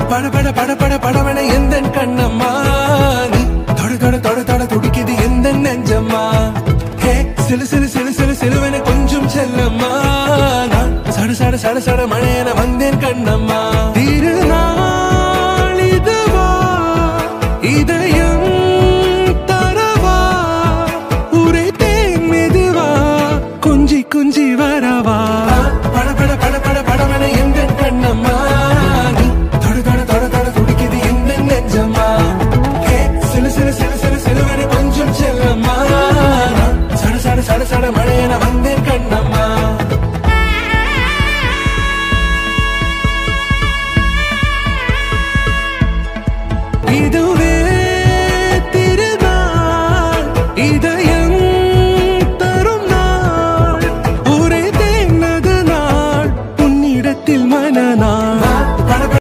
பட பட பட பட படவன எந்த கண்ணம்மா நீ தொட தொட தொட தொட துடிக்குது எந்த நெஞ்சம்மா ஹே சிலு சிலு சிலு சிலு சிலுவன கொஞ்சம் செல்லம்மா நான் சட சட சட சட மழையில